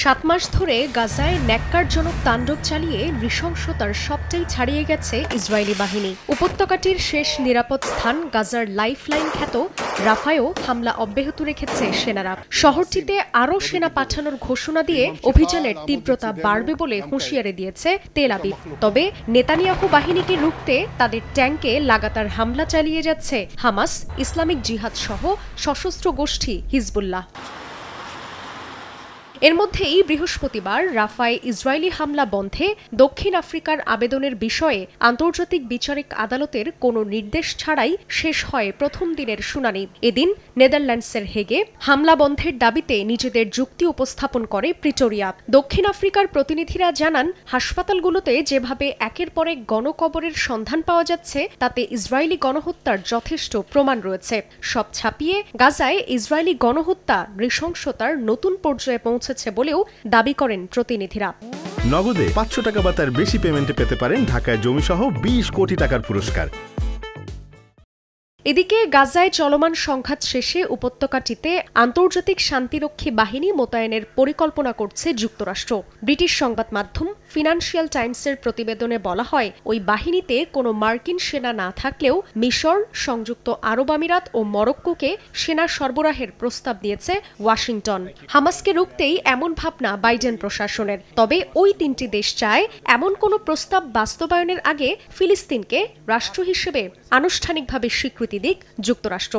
7 মাস ধরে গাজায় ন্যাক্কারজনক তাণ্ডব চালিয়ে নৃশংসতার সবটাই ছাড়িয়ে গেছে ইসরায়েলি বাহিনী। উপত্যকাটির শেষ নিরাপদ স্থান গাজার লাইফলাইন খ্যাত রাফায়ও হামলা অব্যাহত রেখেছে সেনারা। শহরটিতে আরও সেনা পাঠানোর ঘোষণা দিয়ে অভিযানের তীব্রতা বাড়বে বলে হুঁশিয়ারি দিয়েছে তেল আবিব। তবে নেতানিয়াহু বাহিনীকে রুখতে তাদের ট্যাঙ্কে লাগাতার হামলা চালিয়ে যাচ্ছে হামাস, ইসলামিক জিহাদ সহ সশস্ত্র গোষ্ঠী হিজবুল্লাহ। এর মধ্যেই বৃহস্পতিবার রাফায় ইসরায়েলি হামলা বন্ধে দক্ষিণ আফ্রিকার আবেদনের বিষয়ে আন্তর্জাতিক বিচারিক আদালতের কোনো নির্দেশ ছাড়াই শেষ হয় প্রথম দিনের শুনানি। এদিন নেদারল্যান্ডসের হেগে হামলা বন্ধের দাবিতে নিজেদের যুক্তি উপস্থাপন করে প্রিটোরিয়া। দক্ষিণ আফ্রিকার প্রতিনিধিরা জানান, হাসপাতালগুলোতে যেভাবে একের পর এক গণকবরের সন্ধান পাওয়া যাচ্ছে তাতে ইসরায়েলি গণহত্যার যথেষ্ট প্রমাণ রয়েছে। সব ছাপিয়ে গাজায় ইসরায়েলি গণহত্যা নৃশংসতার নতুন পর্যায়ে পৌঁছেছে বলেও দাবি করেন প্রতিনিধিরা। নগদে 500 টাকা বা তার বেশি পেমেন্টে পেতে পারেন ঢাকায় জমিসহ 20 কোটি টাকার পুরস্কার। এদিকে গাজায় চলমান সংঘাত শেষে উপত্যকাটিতে আন্তর্জাতিক শান্তিরক্ষী বাহিনী মোতায়েনের পরিকল্পনা করছে যুক্তরাষ্ট্র। ব্রিটিশ সংবাদ মাধ্যম ফিনান্সিয়াল টাইমসের প্রতিবেদনে বলা হয়, ওই বাহিনীতে কোনো মার্কিন সেনা না থাকলেও মিশর, সংযুক্ত আরব আমিরাত ও মরক্কোকে সেনা সরবরাহের প্রস্তাব দিয়েছে ওয়াশিংটন। হামাসকে রুখতেই এমন ভাবনা বাইডেন প্রশাসনের। তবে ওই তিনটি দেশ চায় এমন কোনো প্রস্তাব বাস্তবায়নের আগে ফিলিস্তিনকে রাষ্ট্র হিসেবে আনুষ্ঠানিকভাবে স্বীকৃতি দিক যুক্তরাষ্ট্র।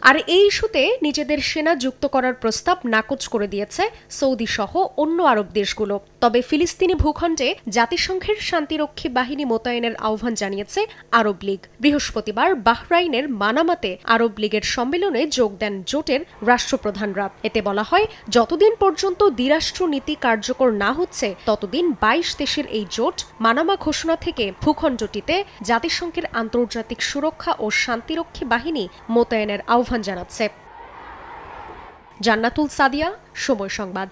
আর এই ইস্যুতে নিজেদের সেনা যুক্ত করার প্রস্তাব নাকচ করে দিয়েছে সৌদি সহ অন্য আরব দেশগুলো। তবে ফিলিস্তিনি ভূখণ্ডে জাতিসংঘের শান্তিরক্ষী বাহিনী মোতায়েনের আহ্বান জানিয়েছে আরব লীগ। বৃহস্পতিবার বাহরাইনের মানামাতে আরব লীগের সম্মেলনে যোগ দেন জোটের রাষ্ট্রপ্রধানরা। এতে বলা হয়, যতদিন পর্যন্ত দ্বিরাষ্ট্র নীতি কার্যকর না হচ্ছে ততদিন 22 দেশের এই জোট মানামা ঘোষণা থেকে ভূখণ্ডটিতে জাতিসংঘের আন্তর্জাতিক সুরক্ষা ও শান্তিরক্ষী বাহিনী মোতায়েনের আহ্বান জানাচ্ছে। জান্নাতুল সাদিয়া, সময় সংবাদ।